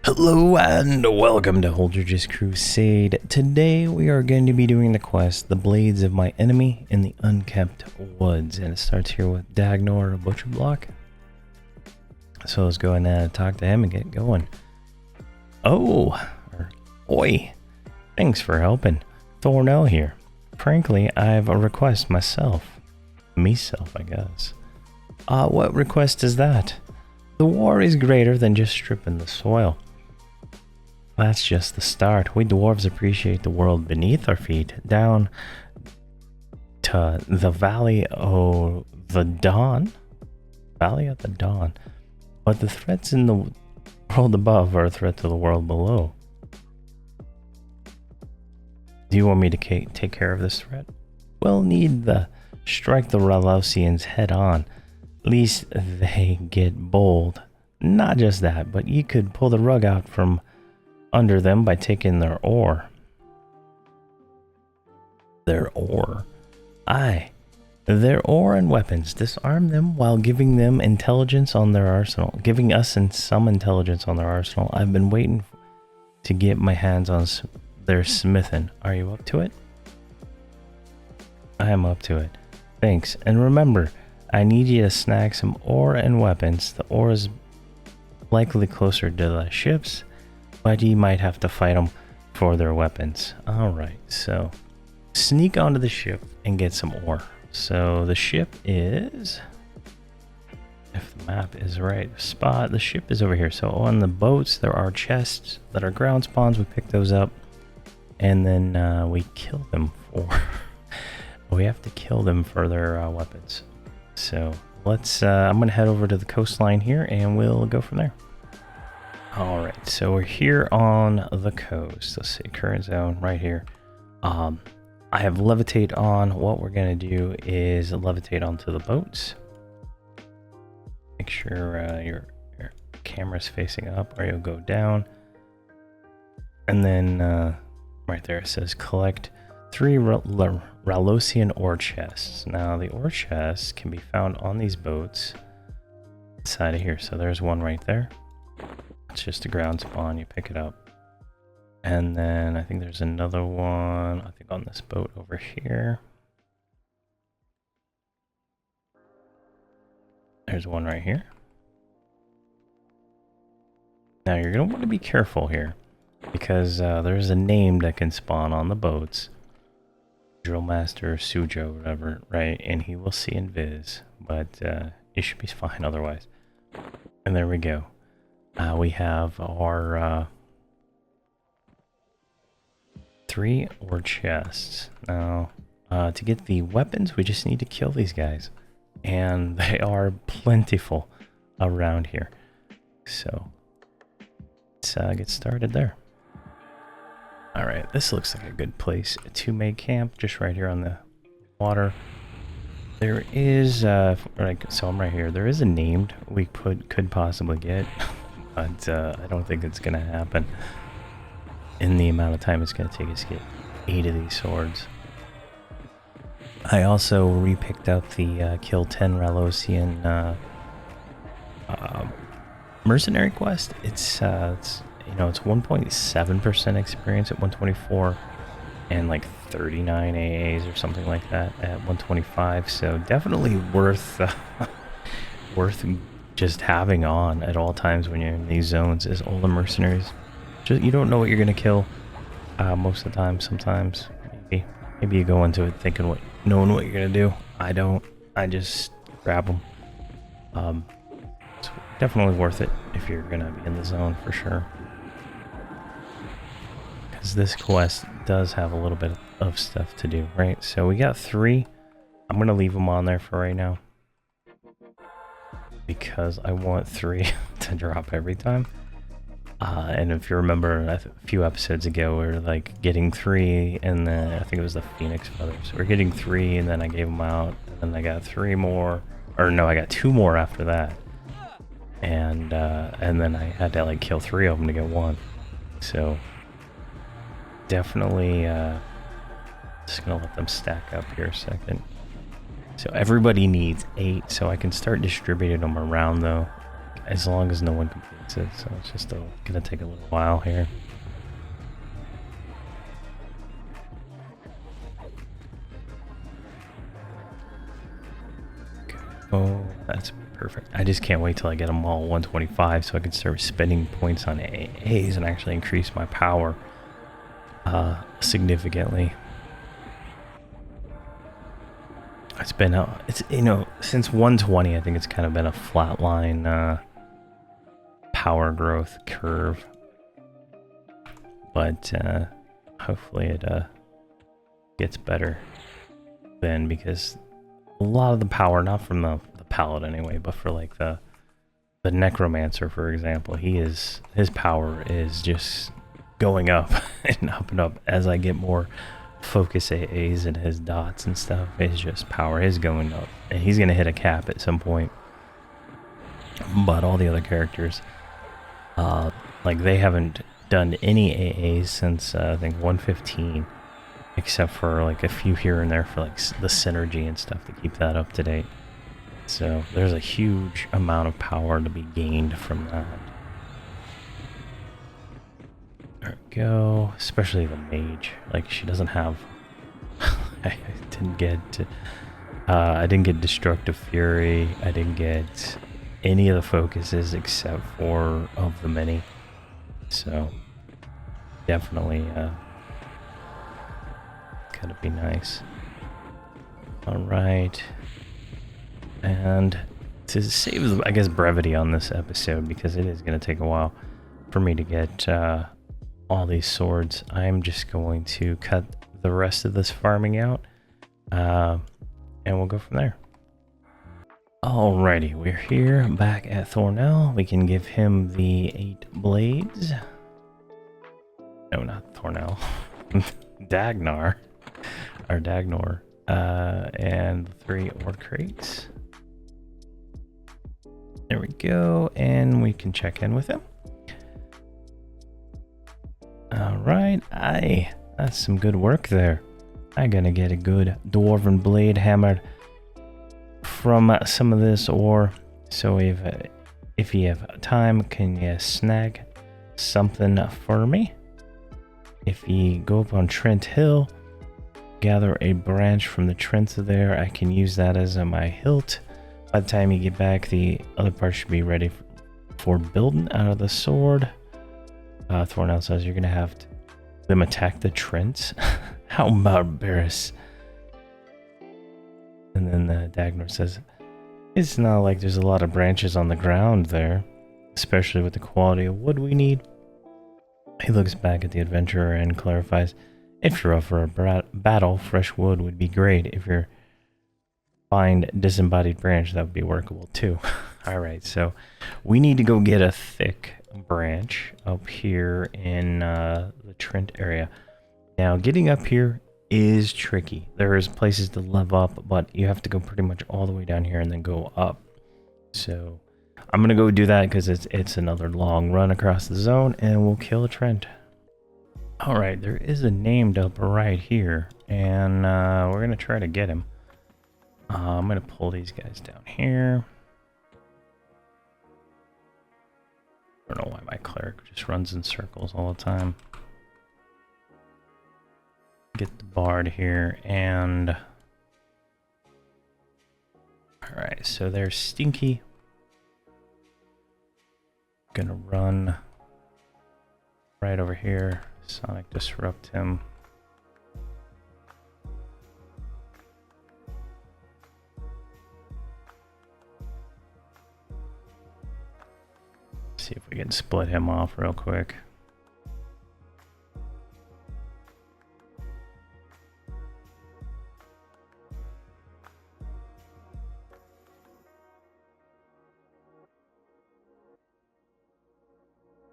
Hello and welcome to Holdredge's Crusade. Today we are going to be doing the quest, The Blades of My Enemy in the Unkept Woods. And it starts here with Dagnor Butcher Block. So let's go and talk to him and get going. Oi. Thanks for helping. Thornell here. Frankly, I have a request myself. Meself, I guess. What request is that? The war is greater than just stripping the soil. That's just the start. We dwarves appreciate the world beneath our feet, down to the Valley of the Dawn. Valley of the Dawn. But the threats in the world above are a threat to the world below. Do you want me to take care of this threat? We'll need to strike the Ralosians head on. At least they get bold. Not just that, but you could pull the rug out from under them by taking their ore. Their ore? Aye. Their ore and weapons. Disarm them while giving them intelligence on their arsenal. Giving us some intelligence on their arsenal. I've been waiting to get my hands on their smithing. Are you up to it? I am up to it. Thanks. And remember, I need you to snag some ore and weapons. The ore is likely closer to the ships, but you might have to fight them for their weapons. Alright, so sneak onto the ship and get some ore. So the ship is, if the map is right spot, the ship is over here. So on the boats there are chests that are ground spawns. We pick those up and then we kill them for we have to kill them for their weapons. So let's I'm gonna head over to the coastline here and we'll go from there. Alright, so we're here on the coast. Let's see, current zone right here. I have levitate on. What we're gonna do is levitate onto the boats. Make sure your camera's facing up or you'll go down. And then right there it says collect 3 Ralosian ore chests. Now the ore chests can be found on these boats inside of here. So there's one right there. It's just a ground spawn, you pick it up. And then I think there's another one, I think on this boat over here. There's one right here. Now you're going to want to be careful here, because there's a name that can spawn on the boats. Drill Master, Sujo, whatever, right? And he will see invis, but it should be fine otherwise. And there we go. We have our 3 ore chests. Now, to get the weapons, we just need to kill these guys. And they are plentiful around here. So, let's get started there. Alright, this looks like a good place to make camp, just right here on the water. There is, so I'm right here. There is a named we could possibly get. But I don't think it's going to happen in the amount of time it's going to take us to get 8 of these swords. I also repicked up the kill 10 Ralosian mercenary quest. It's 1.7% experience at 124 and like 39 AAs or something like that at 125. So definitely worth just having on at all times when you're in these zones is all the mercenaries. Just, you don't know what you're gonna kill most of the time. Sometimes maybe you go into it thinking knowing what you're gonna do. I don't. I just grab them. It's definitely worth it if you're gonna be in the zone for sure. Because this quest does have a little bit of stuff to do, right? So we got 3. I'm gonna leave them on there for right now, because I want 3 to drop every time. And if you remember a few episodes ago, we were like getting 3 and then I think it was the Phoenix Feathers. We're getting 3 and then I gave them out and then I got 3 more, or no, I got 2 more after that. And then I had to like kill 3 of them to get 1. So definitely just gonna let them stack up here a second. So everybody needs 8, so I can start distributing them around though. as long as no one completes it. So it's just gonna take a little while here. Okay. Oh, that's perfect. I just can't wait till I get them all 125 so I can start spending points on AAs and actually increase my power significantly. It's been it's, you know, since 120 I think it's kind of been a flatline power growth curve, but hopefully it gets better then, because a lot of the power, not from the palette anyway, but for like the necromancer, for example, his power is just going up and up as I get more focus AAs and his dots and stuff. His just power is going up, and he's gonna hit a cap at some point. But all the other characters, like, they haven't done any AAs since I think 115, except for like a few here and there for like the synergy and stuff to keep that up to date. So there's a huge amount of power to be gained from that. There we go. Especially the mage. Like, she doesn't have. I didn't get Destructive Fury. I didn't get any of the focuses except for of the many. So definitely gotta be nice. All right. And to save, I guess, brevity on this episode, because it is going to take a while for me to get all these swords, I'm just going to cut the rest of this farming out, and we'll go from there. Alrighty, we're here back at Thornell. We can give him the 8 blades. No, not Thornell. Dagnar. Or Dagnor. And 3 ore crates. There we go, and we can check in with him. Alright, that's some good work there. I'm gonna get a good dwarven blade hammered from some of this ore. So if you have time, can you snag something for me? If you go up on Trent Hill, gather a branch from the Trent there. I can use that as my hilt. By the time you get back, the other part should be ready for building out of the sword. Thornell says you're going to have them attack the Trent. How barbarous. And then Dagnor says, it's not like there's a lot of branches on the ground there, especially with the quality of wood we need. He looks back at the adventurer and clarifies, if you're up for a battle, fresh wood would be great. If you're find disembodied branch, that would be workable too. Alright, so we need to go get a thick branch up here in the Trent area. Now, getting up here is tricky. There's places to level up, but you have to go pretty much all the way down here and then go up. So I'm gonna go do that because it's another long run across the zone, and we'll kill a Trent. Alright, there is a named up right here, and we're gonna try to get him. I'm going to pull these guys down here. I don't know why my cleric just runs in circles all the time. Get the bard here, and... Alright, so there's Stinky. Gonna run right over here. Sonic disrupt him. See if we can split him off real quick.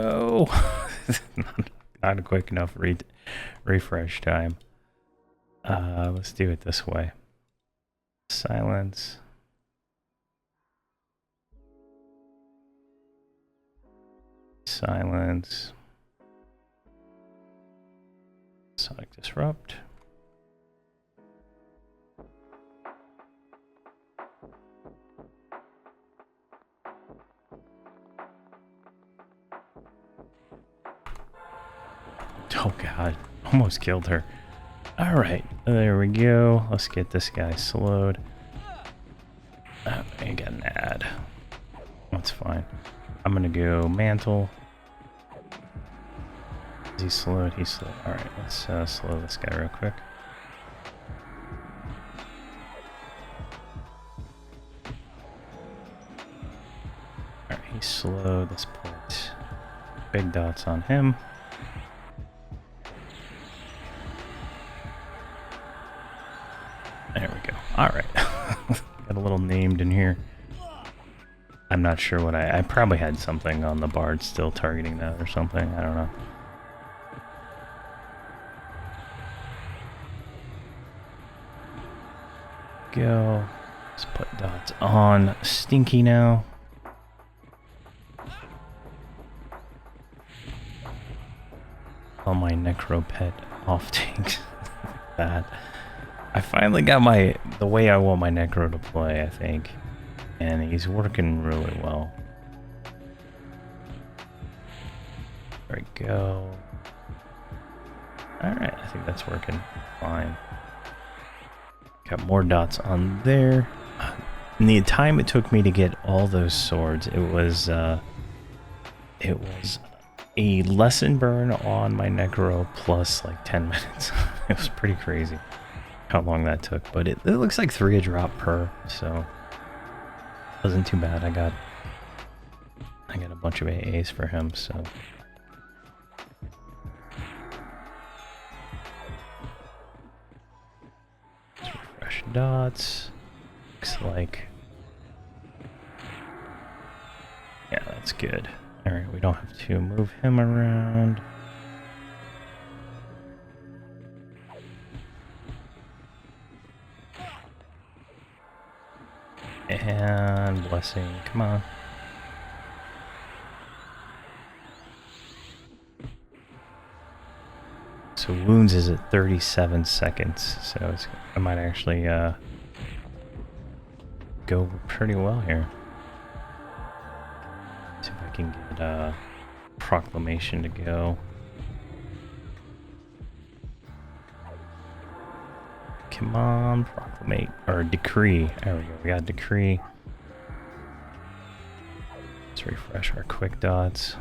Oh, not a quick enough refresh time. Let's do it this way. Silence. Silence. Sonic disrupt. Oh god, almost killed her. Alright, there we go. Let's get this guy slowed. Oh, I got an ad. That's fine. I'm gonna go mantle. Is he slowed? He's slowed. Alright, let's slow this guy real quick. Alright, he's slowed. Let's put big dots on him. There we go. Alright. Got a little named in here. I'm not sure what I probably had something on the bard still targeting that or something. I don't know. Go. Let's put dots on Stinky now. All my necro pet off tanks. That. I finally got the way I want my necro to play, I think. And he's working really well. There we go. Alright, I think that's working fine. Got more dots on there. In the time it took me to get all those swords, it was a lesson burn on my necro plus like 10 minutes. It was pretty crazy how long that took, but it looks like 3 a drop per, so wasn't too bad. I got a bunch of AAs for him, so let's refresh dots. Looks like, yeah, that's good. All right, we don't have to move him around. And blessing, come on. So wounds is at 37 seconds, so I might actually go pretty well here. See if I can get a proclamation to go. Come on, proclamate, or decree. There we go, we got decree. Let's refresh our quick dots.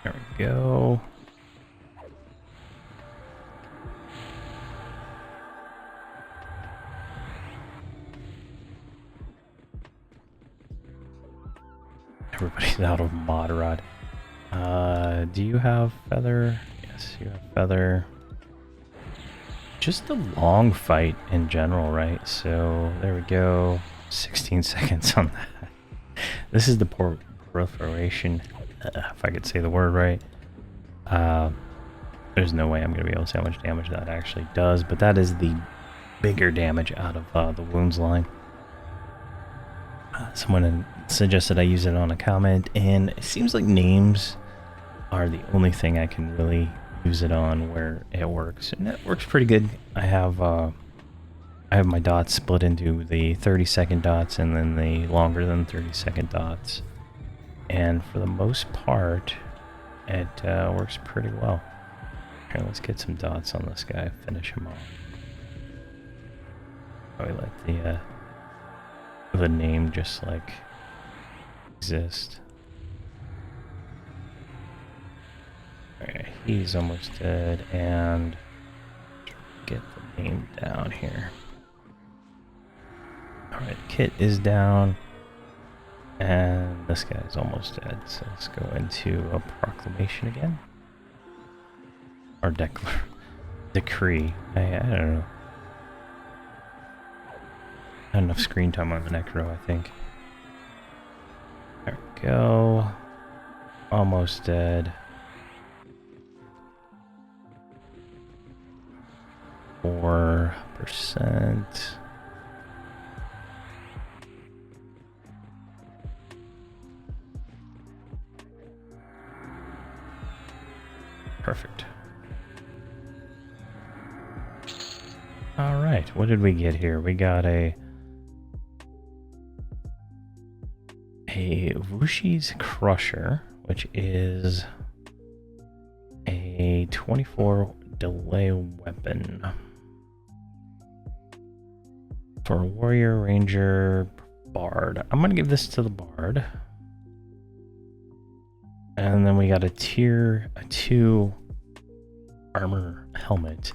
There we go. Everybody's out of mod rod. Do you have feather? Yes, you have feather. Just a long fight in general, right? So there we go. 16 seconds on that. This is the proliferation, if I could say the word right. There's no way I'm going to be able to say how much damage that actually does, but that is the bigger damage out of the wounds line. Someone suggested I use it on a comment, and it seems like names are the only thing I can really use it on where it works, and it works pretty good. I have my dots split into the 30-second dots and then the longer than 30-second dots, and for the most part it works pretty well. Here, let's get some dots on this guy, finish him off. Probably let the name just like exist. Alright, he's almost dead, and get the name down here. Alright, Kit is down, and this guy's almost dead, so let's go into a proclamation again. Or decree. I don't know. Not enough screen time on the necro, I think. There we go. Almost dead. 4%. Perfect. All right, what did we get here? We got a a Wushi's Crusher, which is a 24 delay weapon for Warrior, Ranger, Bard. I'm gonna give this to the Bard. And then we got a tier 2 armor helmet.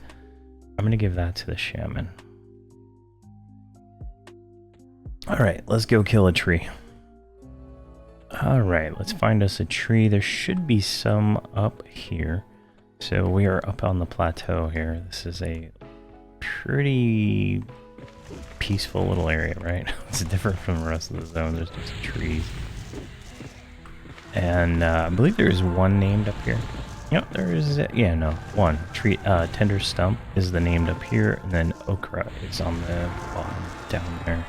I'm gonna give that to the Shaman. Alright, let's go kill a tree. Alright, let's find us a tree. There should be some up here. So we are up on the plateau here. This is a pretty peaceful little area, right? It's different from the rest of the zone. There's just trees. And I believe there is one named up here. Yep, there is, yeah, no, one. Tree, Tender Stump is the named up here, and then Okra is on the bottom down there.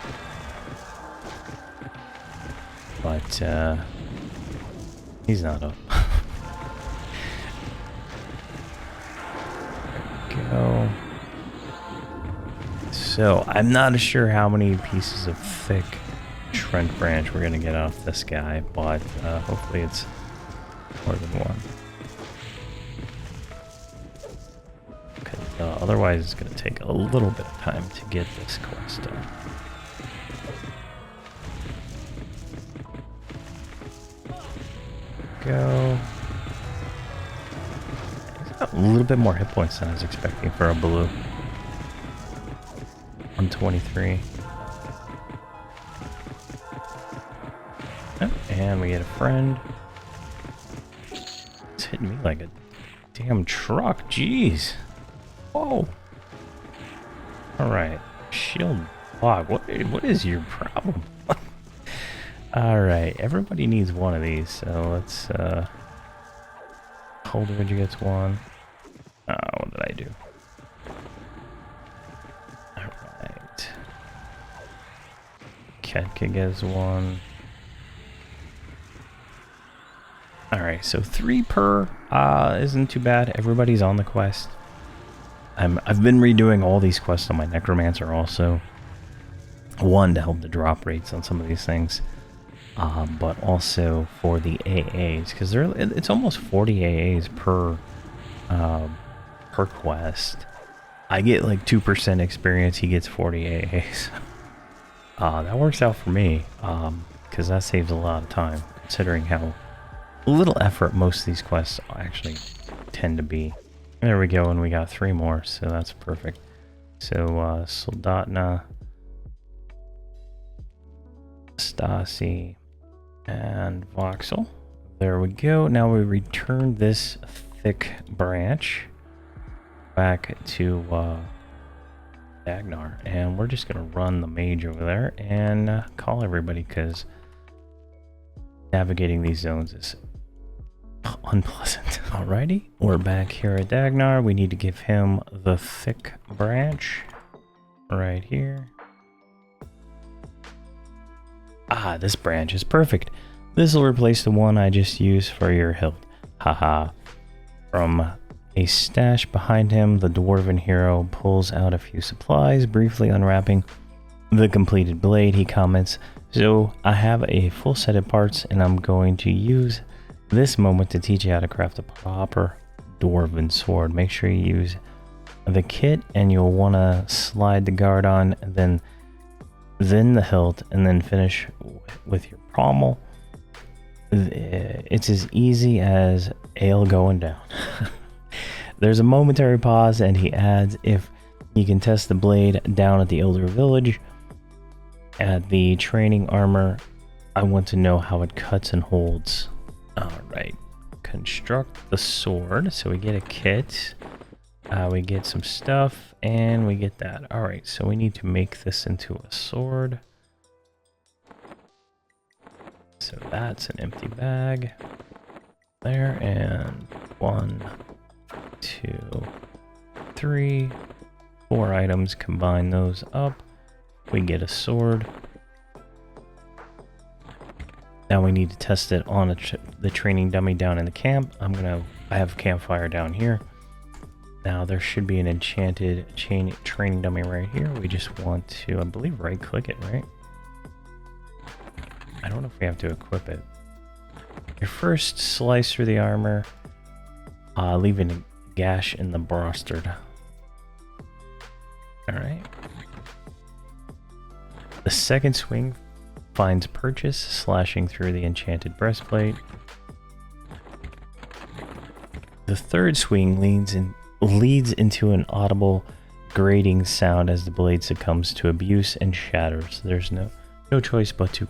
But, he's not up. There we go. So, I'm not sure how many pieces of thick Trent branch we're gonna get off this guy, but hopefully it's more than one. Because otherwise it's gonna take a little bit of time to get this quest done. Go. He's got a little bit more hit points than I was expecting for a blue. 123. Oh, and we get a friend. It's hitting me like a damn truck. Jeez. Whoa. Alright. Shield block. What is your problem? Alright. Everybody needs one of these. So let's Holdredge gets one. What did I do? Alright. Ketka gets one. Alright, so 3 per isn't too bad. Everybody's on the quest. I've been redoing all these quests on my Necromancer also. One, to help the drop rates on some of these things. But also for the AAs, because it's almost 40 AAs per quest. I get like 2% experience, he gets 40 AAs. That works out for me, because that saves a lot of time, considering how little effort most of these quests actually tend to be. There we go, and we got 3 more, so that's perfect. So, Soldatna, Stasi, and Voxel. There we go. Now we return this thick branch back to Dagnar, and we're just gonna run the mage over there and call everybody, because navigating these zones is unpleasant. Alrighty, we're back here at Dagnar. We need to give him the thick branch right here. This branch is perfect. This will replace the one I just used for your hilt. Haha. From a stash behind him, the dwarven hero pulls out a few supplies, briefly unwrapping the completed blade. He comments, "So I have a full set of parts, and I'm going to use this moment to teach you how to craft a proper dwarven sword. Make sure you use the kit, and you'll want to slide the guard on, and then the hilt, and then finish with your pommel. It's as easy as ale going down." There's a momentary pause, and he adds, "If you can test the blade down at the Elder Village at the training armor, I want to know how it cuts and holds." Alright, construct the sword. So we get a kit, we get some stuff, and we get that. Alright, so we need to make this into a sword. So that's an empty bag there, and 1, 2, 3, 4 items. Combine those up, we get a sword. Now we need to test it on the training dummy down in the camp. I have a campfire down here. Now there should be an enchanted training dummy right here. We just want to, I believe, right click it, right? I don't know if we have to equip it. Your first slice through the armor, leaving a gash in the bastard. Alright. The second swing finds purchase, slashing through the enchanted breastplate. The third swing leads into an audible grating sound as the blade succumbs to abuse and shatters. There's no choice but to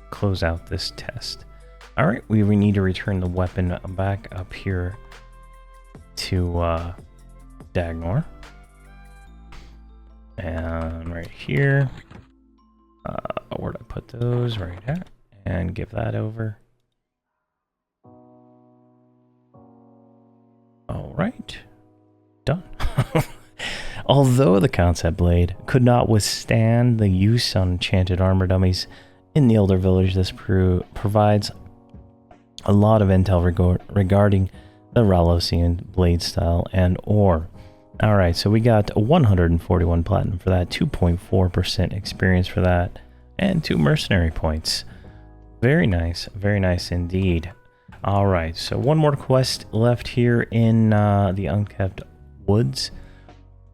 close out this test. Alright, we need to return the weapon back up here to Dagnor. And right here, where'd I put those? Right there. And give that over. Alright, done. Although the concept blade could not withstand the use on enchanted armor dummies in the Elder Village, this provides a lot of intel regarding the Ralosian blade style and ore. Alright, so we got 141 platinum for that, 2.4% experience for that, and 2 mercenary points. Very nice indeed. Alright, so one more quest left here in the Unkept Woods,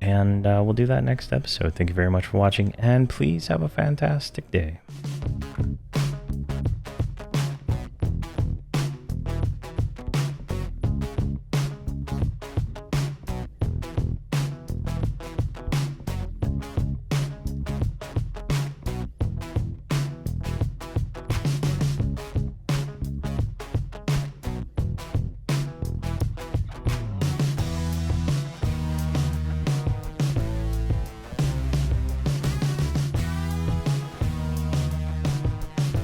and we'll do that next episode. Thank you very much for watching, and please have a fantastic day.